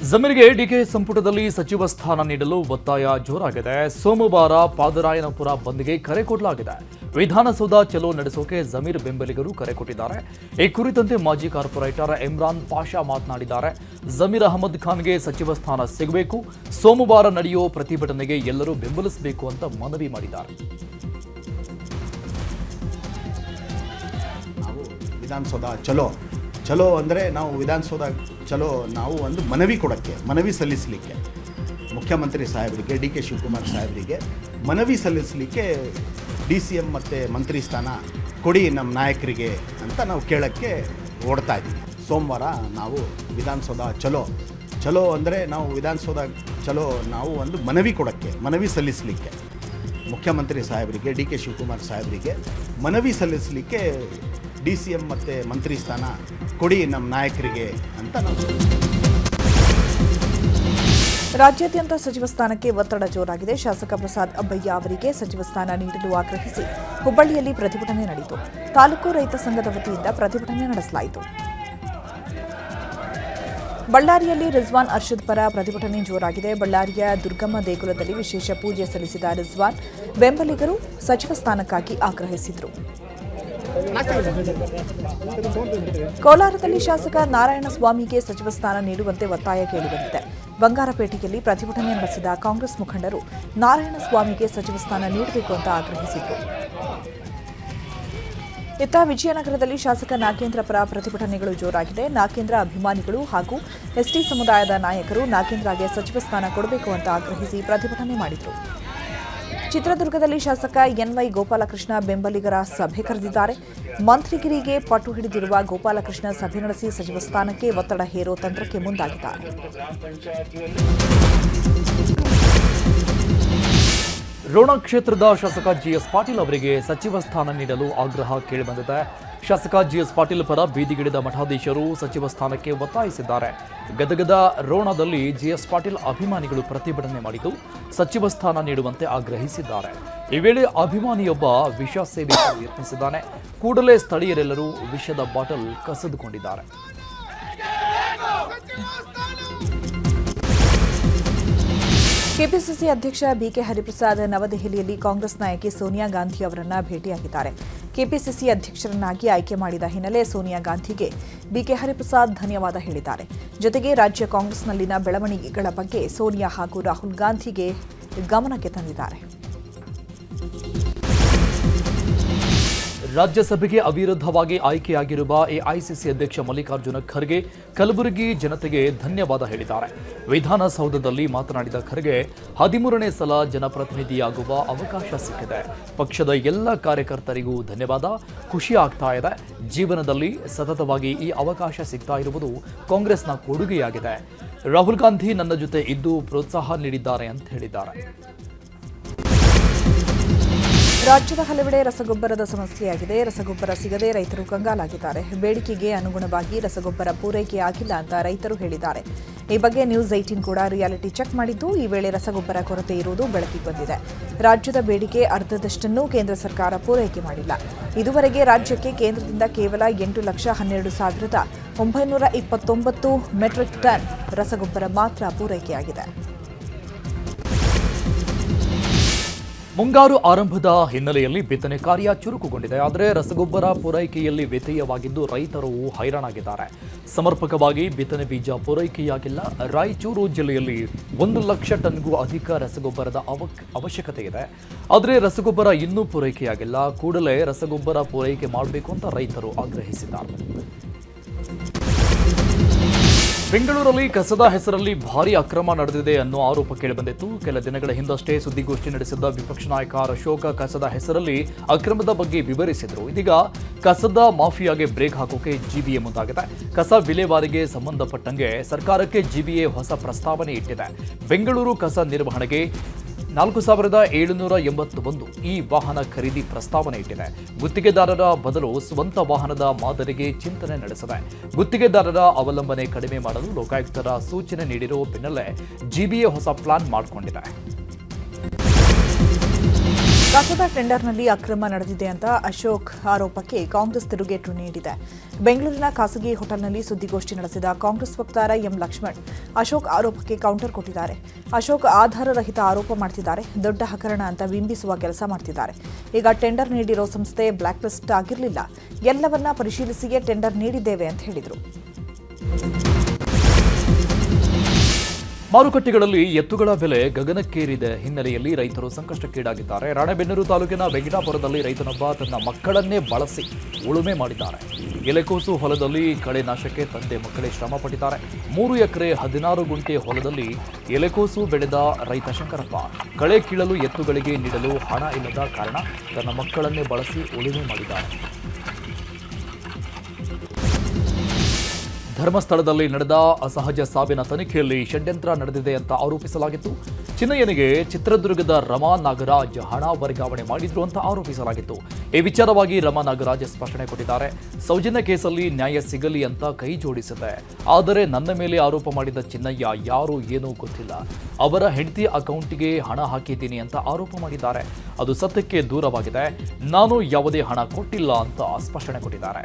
ಜಮೀರ್ಗೆ ಡಿಕೆ ಸಂಪುಟದಲ್ಲಿ ಸಚಿವ ಸ್ಥಾನ ನೀಡಲು ಒತ್ತಾಯ ಜೋರಾಗಿದೆ. ಸೋಮವಾರ ಪಾದರಾಯನಪುರ ಬಂದ್ಗೆ ಕರೆ ಕೊಡಲಾಗಿದೆ. ವಿಧಾನಸೌಧ ಚಲೋ ನಡೆಸೋಕೆ ಜಮೀರ್ ಬೆಂಬಲಿಗರು ಕರೆ ಕೊಟ್ಟಿದ್ದಾರೆ. ಈ ಕುರಿತಂತೆ ಮಾಜಿ ಕಾರ್ಪೊರೇಟರ್ ಇಮ್ರಾನ್ ಪಾಷಾ ಮಾತನಾಡಿದ್ದಾರೆ. ಜಮೀರ್ ಅಹಮದ್ ಖಾನ್ಗೆ ಸಚಿವ ಸ್ಥಾನ ಸಿಗಬೇಕು, ಸೋಮವಾರ ನಡೆಯೋ ಪ್ರತಿಭಟನೆಗೆ ಎಲ್ಲರೂ ಬೆಂಬಲಿಸಬೇಕು ಅಂತ ಮನವಿ ಮಾಡಿದ್ದಾರೆ. ನಾವು ವಿಧಾನಸೌಧ ಚಲೋ ಅಂದರೆ ನಾವು ವಿಧಾನಸೌಧ ಚಲೋ ನಾವು ಒಂದು ಮನವಿ ಸಲ್ಲಿಸಲಿಕ್ಕೆ ಮುಖ್ಯಮಂತ್ರಿ ಸಾಹೇಬರಿಗೆ, DK ಶಿವಕುಮಾರ್ ಸಾಹೇಬರಿಗೆ ಮನವಿ ಸಲ್ಲಿಸಲಿಕ್ಕೆ DCM ಮತ್ತು ಮಂತ್ರಿ ಸ್ಥಾನ ಕೊಡಿ ನಮ್ಮ ನಾಯಕರಿಗೆ ಅಂತ ನಾವು ಕೇಳೋಕ್ಕೆ ಓಡ್ತಾ ಇದ್ದೀವಿ. ಸೋಮವಾರ ನಾವು ವಿಧಾನಸೌಧ ಚಲೋ ಅಂದರೆ ನಾವು ವಿಧಾನಸೌಧ ನಾವು ಒಂದು ಮನವಿ ಸಲ್ಲಿಸಲಿಕ್ಕೆ ಮುಖ್ಯಮಂತ್ರಿ ಸಾಹೇಬರಿಗೆ, DK ಶಿವಕುಮಾರ್ ಸಾಹೇಬರಿಗೆ ಮನವಿ ಸಲ್ಲಿಸಲಿಕ್ಕೆ DCM ಮತ್ತು ಮಂತ್ರಿ ಸ್ಥಾನ ಕೊಡಿ ನಮ್ಮ ನಾಯಕರಿಗೆ ಅಂತ ನಾವು. ರಾಜ್ಯಾದ್ಯಂತ ಸಚಿವ ಸ್ಥಾನಕ್ಕೆ ಒತ್ತಡ ಜೋರಾಗಿದೆ. ಶಾಸಕ ಪ್ರಸಾದ್ ಅಬ್ಬಯ್ಯ ಅವರಿಗೆ ಸಚಿವ ಸ್ಥಾನ ನೀಡಲು ಆಗ್ರಹಿಸಿ ಹುಬ್ಬಳ್ಳಿಯಲ್ಲಿ ಪ್ರತಿಭಟನೆ ನಡೆಯಿತು. ತಾಲೂಕು ರೈತ ಸಂಘದ ವತಿಯಿಂದ ಪ್ರತಿಭಟನೆ ನಡೆಸಲಾಯಿತು. ಬಳ್ಳಾರಿಯಲ್ಲಿ ರಿಜ್ವಾನ್ ಅರ್ಷದ್ ಪರ ಪ್ರತಿಭಟನೆ ಜೋರಾಗಿದೆ. ಬಳ್ಳಾರಿಯ ದುರ್ಗಮ್ಮ ದೇಗುಲದಲ್ಲಿ ವಿಶೇಷ ಪೂಜೆ ಸಲ್ಲಿಸಿದ ರಿಜ್ವಾನ್ ಬೆಂಬಲಿಗರು ಸಚಿವ ಸ್ಥಾನಕ್ಕಾಗಿ ಆಗ್ರಹಿಸಿದರು. ಕೋಲಾರದಲ್ಲಿ ಶಾಸಕ ನಾರಾಯಣಸ್ವಾಮಿಗೆ ಸಚಿವ ಸ್ಥಾನ ನೀಡುವಂತೆ ಒತ್ತಾಯ ಕೇಳಿಬಂದಿದೆ. ಬಂಗಾರಪೇಟೆಯಲ್ಲಿ ಪ್ರತಿಭಟನೆ ನಡೆಸಿದ ಕಾಂಗ್ರೆಸ್ ಮುಖಂಡರು ನಾರಾಯಣಸ್ವಾಮಿಗೆ ಸಚಿವ ಸ್ಥಾನ ನೀಡಬೇಕು ಅಂತ ಆಗ್ರಹಿಸಿದರು. ಇತ್ತ ವಿಜಯನಗರದಲ್ಲಿ ಶಾಸಕ ನಾಗೇಂದ್ರ ಪರ ಪ್ರತಿಭಟನೆಗಳು ಜೋರಾಗಿದೆ. ನಾಗೇಂದ್ರ ಅಭಿಮಾನಿಗಳು ಹಾಗೂ ಎಸ್ಟಿ ಸಮುದಾಯದ ನಾಯಕರು ನಾಗೇಂದ್ರಗೆ ಸಚಿವ ಸ್ಥಾನ ಕೊಡಬೇಕು ಅಂತ ಆಗ್ರಹಿಸಿ ಪ್ರತಿಭಟನೆ ಮಾಡಿದರು. ಚಿತ್ರದುರ್ಗದಲ್ಲಿ ಶಾಸಕ NY ಗೋಪಾಲಕೃಷ್ಣ ಬೆಂಬಲಿಗರ ಸಭೆ ಕರೆದಿದ್ದಾರೆ. ಮಂತ್ರಿಗಿರಿಗೆ ಪಟ್ಟು ಹಿಡಿದಿರುವ ಗೋಪಾಲಕೃಷ್ಣ ಸಭೆ ನಡೆಸಿ ಸಚಿವ ಸ್ಥಾನಕ್ಕೆ ಒತ್ತಡ ಹೇರೋ ತಂತ್ರಕ್ಕೆ ಮುಂದಾಗಿದ್ದಾರೆ. ರೋಣ ಕ್ಷೇತ್ರದ ಶಾಸಕ ಜಿಎಸ್ ಪಾಟೀಲ್ ಅವರಿಗೆ ಸಚಿವ ಸ್ಥಾನ ನೀಡಲು ಆಗ್ರಹ ಕೇಳಿಬಂದಿದೆ. ಶಾಸಕ ಜಿಎಸ್ ಪಾಟೀಲ್ ಪರ ಬೀದಿಗಿಳಿದ ಮಠಾಧೀಶರು ಸಚಿವ ಸ್ಥಾನಕ್ಕೆ ಒತ್ತಾಯಿಸಿದ್ದಾರೆ. ಗದಗದ ರೋಣದಲ್ಲಿ ಜಿಎಸ್ ಪಾಟೀಲ್ ಅಭಿಮಾನಿಗಳು ಪ್ರತಿಭಟನೆ ಮಾಡಿದ್ದು ಸಚಿವ ಸ್ಥಾನ ನೀಡುವಂತೆ ಆಗ್ರಹಿಸಿದ್ದಾರೆ. ಈ ವೇಳೆ ಅಭಿಮಾನಿಯೊಬ್ಬ ವಿಷ ಸೇವಿಸಲು ಯತ್ನಿಸಿದ್ದಾನೆ. ಕೂಡಲೇ ಸ್ಥಳೀಯರೆಲ್ಲರೂ ವಿಷದ ಬಾಟಲ್ ಕಸಿದುಕೊಂಡಿದ್ದಾರೆ. ಕೆಪಿಸಿಸಿ ಅಧ್ಯಕ್ಷ ಬಿಕೆ ಹರಿಪ್ರಸಾದ್ ನವದೆಹಲಿಯಲ್ಲಿ ಕಾಂಗ್ರೆಸ್ ನಾಯಕಿ ಸೋನಿಯಾ ಗಾಂಧಿ ಅವರನ್ನ ಭೇಟಿಯಾಗಿದ್ದಾರೆ. ಕೆಪಿಸಿಸಿ ಅಧ್ಯಕ್ಷರನ್ನಾಗಿ ಆಯ್ಕೆ ಮಾಡಿದ ಹಿನ್ನೆಲೆ ಸೋನಿಯಾ ಗಾಂಧಿಗೆ ಬಿಕೆ ಹರಿಪ್ರಸಾದ್ ಧನ್ಯವಾದ ಹೇಳಿದ್ದಾರೆ. ಜೊತೆಗೆ ರಾಜ್ಯ ಕಾಂಗ್ರೆಸ್ನಲ್ಲಿನ ಬೆಳವಣಿಗೆಗಳ ಬಗ್ಗೆ ಸೋನಿಯಾ ಹಾಗೂ ರಾಹುಲ್ ಗಾಂಧಿಗೆ ಗಮನಕ್ಕೆ ತಂದಿದ್ದಾರೆ. ರಾಜ್ಯಸಭೆಗೆ ಅವಿರೋಧವಾಗಿ ಆಯ್ಕೆಯಾಗಿರುವ ಎಐಸಿಸಿ ಅಧ್ಯಕ್ಷ ಮಲ್ಲಿಕಾರ್ಜುನ ಖರ್ಗೆ ಕಲಬುರಗಿ ಜನತೆಗೆ ಧನ್ಯವಾದ ಹೇಳಿದ್ದಾರೆ. ವಿಧಾನಸೌಧದಲ್ಲಿ ಮಾತನಾಡಿದ ಖರ್ಗೆ 13ನೇ ಸಲ ಜನಪ್ರತಿನಿಧಿಯಾಗುವ ಅವಕಾಶ ಸಿಕ್ಕಿದೆ. ಪಕ್ಷದ ಎಲ್ಲ ಕಾರ್ಯಕರ್ತರಿಗೂ ಧನ್ಯವಾದ. ಖುಷಿ ಆಗ್ತಾ ಇದೆ. ಜೀವನದಲ್ಲಿ ಸತತವಾಗಿ ಈ ಅವಕಾಶ ಸಿಗ್ತಾ ಇರುವುದು ಕಾಂಗ್ರೆಸ್ನ ಕೊಡುಗೆಯಾಗಿದೆ. ರಾಹುಲ್ ಗಾಂಧಿ ನನ್ನ ಜೊತೆ ಇದ್ದು ಪ್ರೋತ್ಸಾಹ ನೀಡಿದ್ದಾರೆ ಅಂತ ಹೇಳಿದ್ದಾರೆ. ರಾಜ್ಯದ ಹಲವೆಡೆ ರಸಗೊಬ್ಬರದ ಸಮಸ್ಯೆಯಾಗಿದೆ. ರಸಗೊಬ್ಬರ ಸಿಗದೆ ರೈತರು ಕಂಗಾಲಾಗಿದ್ದಾರೆ. ಬೇಡಿಕೆಗೆ ಅನುಗುಣವಾಗಿ ರಸಗೊಬ್ಬರ ಪೂರೈಕೆಯಾಗಿಲ್ಲ ಅಂತ ರೈತರು ಹೇಳಿದ್ದಾರೆ. ಈ ಬಗ್ಗೆ ನ್ಯೂಸ್ 18 ಕೂಡ ರಿಯಾಲಿಟಿ ಚೆಕ್ ಮಾಡಿದ್ದು ಈ ವೇಳೆ ರಸಗೊಬ್ಬರ ಕೊರತೆ ಇರುವುದು ಬೆಳಕಿಗೆ ಬಂದಿದೆ. ರಾಜ್ಯದ ಬೇಡಿಕೆ ಅರ್ಧದಷ್ಟನ್ನು ಕೇಂದ್ರ ಸರ್ಕಾರ ಪೂರೈಕೆ ಮಾಡಿಲ್ಲ. ಇದುವರೆಗೆ ರಾಜ್ಯಕ್ಕೆ ಕೇಂದ್ರದಿಂದ ಕೇವಲ 8,12,929 ಮೆಟ್ರಿಕ್ ಟನ್ ರಸಗೊಬ್ಬರ ಮಾತ್ರ ಪೂರೈಕೆಯಾಗಿದೆ. ಮುಂಗಾರು ಆರಂಭದ ಹಿನ್ನೆಲೆಯಲ್ಲಿ ಬಿತ್ತನೆ ಕಾರ್ಯ ಚುರುಕುಗೊಂಡಿದೆ. ಆದರೆ ರಸಗೊಬ್ಬರ ಪೂರೈಕೆಯಲ್ಲಿ ವ್ಯತ್ಯಯವಾಗಿದ್ದು ರೈತರು ಹೈರಾಣಾಗಿದ್ದಾರೆ. ಸಮರ್ಪಕವಾಗಿ ಬಿತ್ತನೆ ಬೀಜ ಪೂರೈಕೆಯಾಗಿಲ್ಲ. ರಾಯಚೂರು ಜಿಲ್ಲೆಯಲ್ಲಿ 1 ಲಕ್ಷ ಟನ್ಗೂ ಅಧಿಕ ರಸಗೊಬ್ಬರದ ಅವಶ್ಯಕತೆ ಇದೆ. ಆದರೆ ರಸಗೊಬ್ಬರ ಇನ್ನೂ ಪೂರೈಕೆಯಾಗಿಲ್ಲ. ಕೂಡಲೇ ರಸಗೊಬ್ಬರ ಪೂರೈಕೆ ಮಾಡಬೇಕು ಅಂತ ರೈತರು ಆಗ್ರಹಿಸಿದ್ದಾರೆ. ಬೆಂಗಳೂರಲ್ಲಿ ಕಸದ ಹೆಸರಲ್ಲಿ ಭಾರೀ ಅಕ್ರಮ ನಡೆದಿದೆ ಅನ್ನೋ ಆರೋಪ ಕೇಳಿಬಂದಿತ್ತು. ಕೆಲ ದಿನಗಳ ಹಿಂದಷ್ಟೇ ಸುದ್ದಿಗೋಷ್ಠಿ ನಡೆಸಿದ್ದ ವಿಪಕ್ಷ ನಾಯಕ ಅಶೋಕ್ ಕಸದ ಹೆಸರಲ್ಲಿ ಅಕ್ರಮದ ಬಗ್ಗೆ ವಿವರಿಸಿದರು. ಇದೀಗ ಕಸದ ಮಾಫಿಯಾಗೆ ಬ್ರೇಕ್ ಹಾಕೋಕೆ ಜಿಬಿಎ ಮುಂದಾಗಿದೆ. ಕಸ ವಿಲೇವಾರಿಗೆ ಸಂಬಂಧಪಟ್ಟಂಗೆ ಸರ್ಕಾರಕ್ಕೆ ಜಿಬಿಎ ಹೊಸ ಪ್ರಸ್ತಾವನೆ ಇಟ್ಟಿದೆ. ಬೆಂಗಳೂರು ಕಸ ನಿರ್ವಹಣೆಗೆ 4,781 ಈ ವಾಹನ ಖರೀದಿ ಪ್ರಸ್ತಾವನೆ ಇಟ್ಟಿದೆ. ಗುತ್ತಿಗೆದಾರರ ಬದಲು ಸ್ವಂತ ವಾಹನದ ಮಾದರಿಗೆ ಚಿಂತನೆ ನಡೆಸಿದೆ. ಗುತ್ತಿಗೆದಾರರ ಅವಲಂಬನೆ ಕಡಿಮೆ ಮಾಡಲು ಲೋಕಾಯುಕ್ತರ ಸೂಚನೆ ನೀಡಿರುವ ಬೆನ್ನಲ್ಲೇ ಜಿಬಿಎ ಹೊಸ ಪ್ಲಾನ್ ಮಾಡಿಕೊಂಡಿದೆ. ಕಸದ ಟೆಂಡರ್ನಲ್ಲಿ ಅಕ್ರಮ ನಡೆದಿದೆ ಅಂತ ಅಶೋಕ್ ಆರೋಪಕ್ಕೆ ಕಾಂಗ್ರೆಸ್ ತಿರುಗೇಟು ನೀಡಿದೆ. ಬೆಂಗಳೂರಿನ ಖಾಸಗಿ ಹೋಟೆಲ್ನಲ್ಲಿ ಸುದ್ದಿಗೋಷ್ಠಿ ನಡೆಸಿದ ಕಾಂಗ್ರೆಸ್ ವಕ್ತಾರ ಎಂ ಲಕ್ಷ್ಮಣ್ ಅಶೋಕ್ ಆರೋಪಕ್ಕೆ ಕೌಂಟರ್ ಕೊಟ್ಟಿದ್ದಾರೆ. ಅಶೋಕ್ ಆಧಾರರಹಿತ ಆರೋಪ ಮಾಡ್ತಿದ್ದಾರೆ. ದೊಡ್ಡ ಹಗರಣ ಅಂತ ಬಿಂಬಿಸುವ ಕೆಲಸ ಮಾಡ್ತಿದ್ದಾರೆ. ಈಗ ಟೆಂಡರ್ ನೀಡಿರೋ ಸಂಸ್ಥೆ ಬ್ಲಾಕ್ ಲಿಸ್ಟ್ ಆಗಿರಲಿಲ್ಲ. ಎಲ್ಲವನ್ನ ಪರಿಶೀಲಿಸಿಯೇ ಟೆಂಡರ್ ನೀಡಿದ್ದೇವೆ ಅಂತ ಹೇಳಿದರು. ಮಾರುಕಟ್ಟೆಗಳಲ್ಲಿ ಎತ್ತುಗಳ ಬೆಲೆ ಗಗನಕ್ಕೇರಿದ ಹಿನ್ನೆಲೆಯಲ್ಲಿ ರೈತರು ಸಂಕಷ್ಟಕ್ಕೀಡಾಗಿದ್ದಾರೆ. ರಾಣೆಬೆನ್ನೂರು ತಾಲೂಕಿನ ವೆಂಕಟಾಪುರದಲ್ಲಿ ರೈತನೊಬ್ಬ ತನ್ನ ಮಕ್ಕಳನ್ನೇ ಬಳಸಿ ಉಳುಮೆ ಮಾಡಿದ್ದಾರೆ. ಎಲೆಕೋಸು ಹೊಲದಲ್ಲಿ ಕಳೆ ನಾಶಕ್ಕೆ ತಂದೆ ಮಕ್ಕಳೇ ಶ್ರಮ ಪಟ್ಟಿದ್ದಾರೆ. 3 ಎಕರೆ 16 ಗುಂಟೆ ಹೊಲದಲ್ಲಿ ಎಲೆಕೋಸು ಬೆಳೆದ ರೈತ ಶಂಕರಪ್ಪ ಕಳೆ ಕೀಳಲು ಎತ್ತುಗಳಿಗೆ ನೀಡಲು ಹಣ ಇಲ್ಲದ ಕಾರಣ ತನ್ನ ಮಕ್ಕಳನ್ನೇ ಬಳಸಿ ಉಳುಮೆ ಮಾಡಿದ್ದಾರೆ. ಧರ್ಮಸ್ಥಳದಲ್ಲಿ ನಡೆದ ಅಸಹಜ ಸಾವಿನ ತನಿಖೆಯಲ್ಲಿ ಷಡ್ಯಂತ್ರ ನಡೆದಿದೆ ಅಂತ ಆರೋಪಿಸಲಾಗಿತ್ತು. ಚಿನ್ನಯ್ಯನಿಗೆ ಚಿತ್ರದುರ್ಗದ ರಮಾ ನಾಗರಾಜ್ ಹಣ ವರ್ಗಾವಣೆ ಮಾಡಿದ್ರು ಅಂತ ಆರೋಪಿಸಲಾಗಿತ್ತು. ಈ ವಿಚಾರವಾಗಿ ರಮಾ ನಾಗರಾಜ್ ಸ್ಪಷ್ಟನೆ ಕೊಟ್ಟಿದ್ದಾರೆ. ಸೌಜನ್ಯ ಕೇಸಲ್ಲಿ ನ್ಯಾಯ ಸಿಗಲಿ ಅಂತ ಕೈ ಜೋಡಿಸಿದೆ. ಆದರೆ ನನ್ನ ಮೇಲೆ ಆರೋಪ ಮಾಡಿದ ಚಿನ್ನಯ್ಯ ಯಾರು ಏನೂ ಗೊತ್ತಿಲ್ಲ. ಅವರ ಹೆಂಡತಿ ಅಕೌಂಟಿಗೆ ಹಣ ಹಾಕಿದ್ದೀನಿ ಅಂತ ಆರೋಪ ಮಾಡಿದ್ದಾರೆ. ಅದು ಸತ್ಯಕ್ಕೆ ದೂರವಾಗಿದೆ. ನಾನು ಯಾವುದೇ ಹಣ ಕೊಟ್ಟಿಲ್ಲ ಅಂತ ಸ್ಪಷ್ಟನೆ ಕೊಟ್ಟಿದ್ದಾರೆ.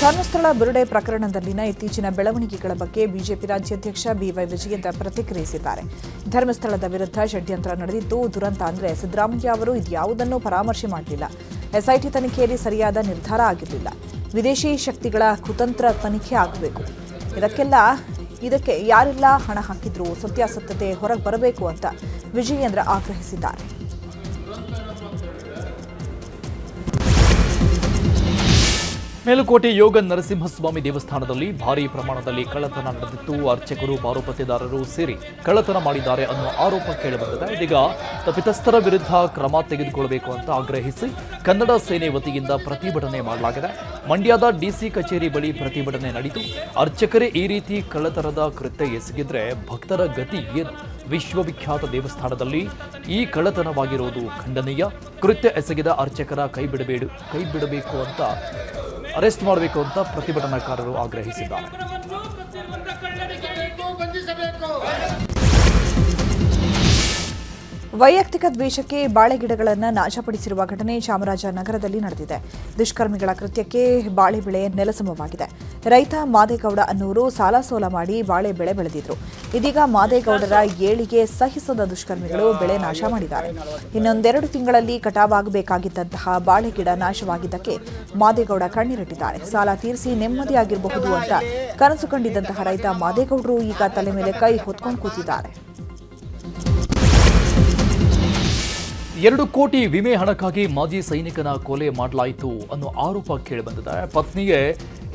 ಧರ್ಮಸ್ಥಳ ಬುರುಡೆ ಪ್ರಕರಣದಲ್ಲಿನ ಇತ್ತೀಚಿನ ಬೆಳವಣಿಗೆಗಳ ಬಗ್ಗೆ ಬಿಜೆಪಿ ರಾಜ್ಯಾಧ್ಯಕ್ಷ ಬಿವೈ ವಿಜಯೇಂದ್ರ ಪ್ರತಿಕ್ರಿಯಿಸಿದ್ದಾರೆ. ಧರ್ಮಸ್ಥಳದ ವಿರುದ್ಧ ಷಡ್ಯಂತ್ರ ನಡೆದಿದ್ದು ದುರಂತ ಅಂದರೆ ಸಿದ್ದರಾಮಯ್ಯ ಅವರು ಇದ್ಯಾವುದನ್ನು ಪರಾಮರ್ಶೆ ಮಾಡಲಿಲ್ಲ. ಎಸ್ಐಟಿ ತನಿಖೆಯಲ್ಲಿ ಸರಿಯಾದ ನಿರ್ಧಾರ ಆಗಿರಲಿಲ್ಲ. ವಿದೇಶಿ ಶಕ್ತಿಗಳ ಕುತಂತ್ರ ತನಿಖೆ ಆಗಬೇಕು. ಇದಕ್ಕೆ ಯಾರೆಲ್ಲ ಹಣ ಹಾಕಿದ್ರು ಸತ್ಯಾಸತ್ಯತೆ ಹೊರಗೆ ಬರಬೇಕು ಅಂತ ವಿಜಯೇಂದ್ರ ಆಗ್ರಹಿಸಿದ್ದಾರೆ. ಮೇಲುಕೋಟೆ ಯೋಗ ನರಸಿಂಹಸ್ವಾಮಿ ದೇವಸ್ಥಾನದಲ್ಲಿ ಭಾರೀ ಪ್ರಮಾಣದಲ್ಲಿ ಕಳ್ಳತನ ನಡೆದಿತ್ತು. ಅರ್ಚಕರು, ಪಾರುಪತ್ಯದಾರರು ಸೇರಿ ಕಳ್ಳತನ ಮಾಡಿದ್ದಾರೆ ಅನ್ನುವ ಆರೋಪ ಕೇಳಿಬಂದಿದೆ. ಇದೀಗ ತಪ್ಪಿತಸ್ಥರ ವಿರುದ್ಧ ಕ್ರಮ ತೆಗೆದುಕೊಳ್ಳಬೇಕು ಅಂತ ಆಗ್ರಹಿಸಿ ಕನ್ನಡ ಸೇನೆ ವತಿಯಿಂದ ಪ್ರತಿಭಟನೆ ಮಾಡಲಾಗಿದೆ. ಮಂಡ್ಯದ ಡಿಸಿ ಕಚೇರಿ ಬಳಿ ಪ್ರತಿಭಟನೆ ನಡೆಯಿತು. ಅರ್ಚಕರೇ ಈ ರೀತಿ ಕಳ್ಳತನದ ಕೃತ್ಯ ಎಸಗಿದ್ರೆ ಭಕ್ತರ ಗತಿ ಏನು? ವಿಶ್ವವಿಖ್ಯಾತ ದೇವಸ್ಥಾನದಲ್ಲಿ ಈ ಕಳ್ಳತನವಾಗಿರುವುದು ಖಂಡನೀಯ. ಕೃತ್ಯ ಎಸಗಿದ ಅರ್ಚಕರ ಕೈ ಬಿಡಬೇಕು ಅಂತ ಅರೆಸ್ಟ್ ಮಾಡಬೇಕು ಅಂತ ಪ್ರತಿಭಟನಾಕಾರರು ಆಗ್ರಹಿಸಿದ್ದಾರೆ. ವೈಯಕ್ತಿಕ ದ್ವೇಷಕ್ಕೆ ಬಾಳೆ ಗಿಡಗಳನ್ನು ನಾಶಪಡಿಸಿರುವ ಘಟನೆ ಚಾಮರಾಜನಗರದಲ್ಲಿ ನಡೆದಿದೆ. ದುಷ್ಕರ್ಮಿಗಳ ಕೃತ್ಯಕ್ಕೆ ಬಾಳೆ ಬೆಳೆ ನೆಲಸಮವಾಗಿದೆ. ರೈತ ಮಾದೇಗೌಡ ಅನ್ನೋರು ಸಾಲ ಮಾಡಿ ಬಾಳೆ ಬೆಳೆ ಬೆಳೆದಿದ್ರು. ಇದೀಗ ಮಾದೇಗೌಡರ ಏಳಿಗೆ ಸಹಿಸದ ದುಷ್ಕರ್ಮಿಗಳು ಬೆಳೆ ನಾಶ ಮಾಡಿದ್ದಾರೆ. ಇನ್ನೊಂದೆರಡು ತಿಂಗಳಲ್ಲಿ ಕಟಾವಾಗಬೇಕಾಗಿದ್ದಂತಹ ಬಾಳೆ ಗಿಡ ನಾಶವಾಗಿದ್ದಕ್ಕೆ ಮಾದೇಗೌಡ ಕಣ್ಣೀರಿಟ್ಟಿದ್ದಾರೆ. ಸಾಲ ತೀರಿಸಿ ನೆಮ್ಮದಿಯಾಗಿರಬಹುದು ಅಂತ ಕನಸು ಕಂಡಿದ್ದಂತಹ ರೈತ ಮಾದೇಗೌಡರು ಈಗ ತಲೆ ಮೇಲೆ ಕೈ ಹೊತ್ಕೊಂಡು ಕೂತಿದ್ದಾರೆ. 2 ಕೋಟಿ ವಿಮೆ ಹಣಕ್ಕಾಗಿ ಮಾಜಿ ಸೈನಿಕನ ಕೊಲೆ ಮಾಡಲಾಯಿತು ಅನ್ನೋ ಆರೋಪ ಕೇಳಿಬಂದಿದೆ. ಪತ್ನಿಗೆ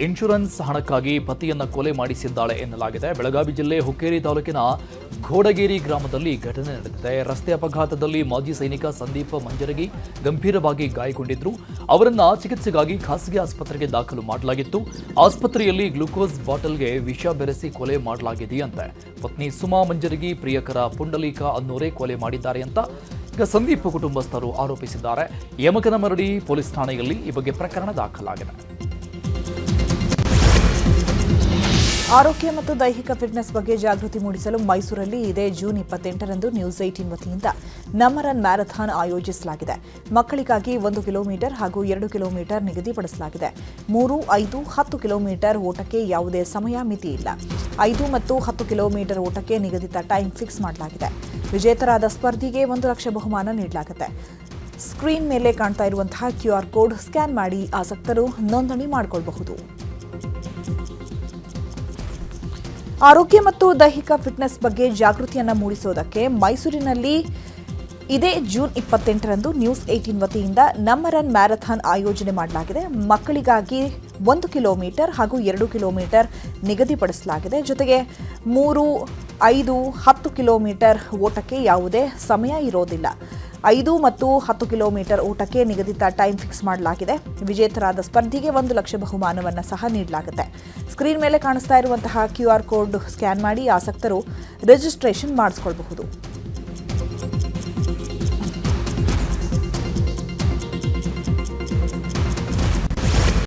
ಇನ್ಶೂರೆನ್ಸ್ ಹಣಕ್ಕಾಗಿ ಪತಿಯನ್ನ ಕೊಲೆ ಮಾಡಿಸಿದ್ದಾಳೆ ಎನ್ನಲಾಗಿದೆ. ಬೆಳಗಾವಿ ಜಿಲ್ಲೆ ಹುಕ್ಕೇರಿ ತಾಲೂಕಿನ ಘೋಡಗೇರಿ ಗ್ರಾಮದಲ್ಲಿ ಘಟನೆ ನಡೆದಿದೆ. ರಸ್ತೆ ಅಪಘಾತದಲ್ಲಿ ಮಾಜಿ ಸೈನಿಕ ಸಂದೀಪ್ ಮಂಜರಗಿ ಗಂಭೀರವಾಗಿ ಗಾಯಗೊಂಡಿದ್ರು. ಅವರನ್ನ ಚಿಕಿತ್ಸೆಗಾಗಿ ಖಾಸಗಿ ಆಸ್ಪತ್ರೆಗೆ ದಾಖಲು ಮಾಡಲಾಗಿತ್ತು. ಆಸ್ಪತ್ರೆಯಲ್ಲಿ ಗ್ಲೂಕೋಸ್ ಬಾಟಲ್ಗೆ ವಿಷ ಬೆರೆಸಿ ಕೊಲೆ ಮಾಡಲಾಗಿದೆಯಂತೆ. ಪತ್ನಿ ಸುಮಾ ಮಂಜರಗಿ ಪ್ರಿಯಕರ ಪುಂಡಲೀಕ ಅನ್ನೋರೇ ಕೊಲೆ ಮಾಡಿದ್ದಾರೆ ಅಂತ ಈಗ ಸಂದೀಪ್ ಕುಟುಂಬಸ್ಥರು ಆರೋಪಿಸಿದ್ದಾರೆ. ಯಮಕನಮರಡಿ ಪೊಲೀಸ್ ಠಾಣೆಯಲ್ಲಿ ಈ ಬಗ್ಗೆ ಪ್ರಕರಣ ದಾಖಲಾಗಿದೆ. ಆರೋಗ್ಯ ಮತ್ತು ದೈಹಿಕ ಫಿಟ್ನೆಸ್ ಬಗ್ಗೆ ಜಾಗೃತಿ ಮೂಡಿಸಲು ಮೈಸೂರಲ್ಲಿ ಇದೇ ಜೂನ್ 28ರಂದು ನ್ಯೂಸ್ 18 ವತಿಯಿಂದ ನಮ್ಮ ರನ್ ಮ್ಯಾರಥಾನ್ ಆಯೋಜಿಸಲಾಗಿದೆ. ಮಕ್ಕಳಿಗಾಗಿ 1 ಕಿಲೋಮೀಟರ್ ಹಾಗೂ 2 ಕಿಲೋಮೀಟರ್ ನಿಗದಿಪಡಿಸಲಾಗಿದೆ. 3, 5, 10 ಕಿಲೋಮೀಟರ್ ಓಟಕ್ಕೆ ಯಾವುದೇ ಸಮಯ ಮಿತಿ ಇಲ್ಲ. 5 ಮತ್ತು 10 ಕಿಲೋಮೀಟರ್ ಓಟಕ್ಕೆ ನಿಗದಿತ ಟೈಮ್ ಫಿಕ್ಸ್ ಮಾಡಲಾಗಿದೆ. ವಿಜೇತರಾದ ಸ್ಪರ್ಧಿಗೆ 1 ಲಕ್ಷ ಬಹುಮಾನ ನೀಡಲಾಗುತ್ತೆ. ಸ್ಕ್ರೀನ್ ಮೇಲೆ ಕಾಣ್ತಾ ಇರುವಂತಹ QR ಕೋಡ್ ಸ್ಕ್ಯಾನ್ ಮಾಡಿ ಆಸಕ್ತರು ನೋಂದಣಿ ಮಾಡಿಕೊಳ್ಳಬಹುದು. ಆರೋಗ್ಯ ಮತ್ತು ದೈಹಿಕ ಫಿಟ್ನೆಸ್ ಬಗ್ಗೆ ಜಾಗೃತಿಯನ್ನು ಮೂಡಿಸೋದಕ್ಕೆ ಮೈಸೂರಿನಲ್ಲಿ ಇದೇ ಜೂನ್ 28ರಂದು ನ್ಯೂಸ್ 18 ವತಿಯಿಂದ ನಮ್ಮ ರನ್ ಮ್ಯಾರಥಾನ್ ಆಯೋಜನೆ ಮಾಡಲಾಗಿದೆ. ಮಕ್ಕಳಿಗಾಗಿ 1 ಕಿಲೋಮೀಟರ್ ಹಾಗೂ 2 ಕಿಲೋಮೀಟರ್ ನಿಗದಿಪಡಿಸಲಾಗಿದೆ. ಜೊತೆಗೆ 3, 5, 10 ಕಿಲೋಮೀಟರ್ ಓಟಕ್ಕೆ ಯಾವುದೇ ಸಮಯ ಇರೋದಿಲ್ಲ. 5 ಮತ್ತು 10 ಕಿಲೋಮೀಟರ್ ಓಟಕ್ಕೆ ನಿಗದಿತ ಟೈಮ್ ಫಿಕ್ಸ್ ಮಾಡಲಾಗಿದೆ. ವಿಜೇತರಾದ ಸ್ಪರ್ಧಿಗೆ 1 ಲಕ್ಷ ಬಹುಮಾನವನ್ನು ಸಹ ನೀಡಲಾಗುತ್ತೆ. ಸ್ಕ್ರೀನ್ ಮೇಲೆ ಕಾಣಿಸ್ತಾ ಇರುವಂತಹ QR ಕೋಡ್ ಸ್ಕ್ಯಾನ್ ಮಾಡಿ ಆಸಕ್ತರು ರಿಜಿಸ್ಟ್ರೇಷನ್ ಮಾಡಿಸಿಕೊಳ್ಳಬಹುದು.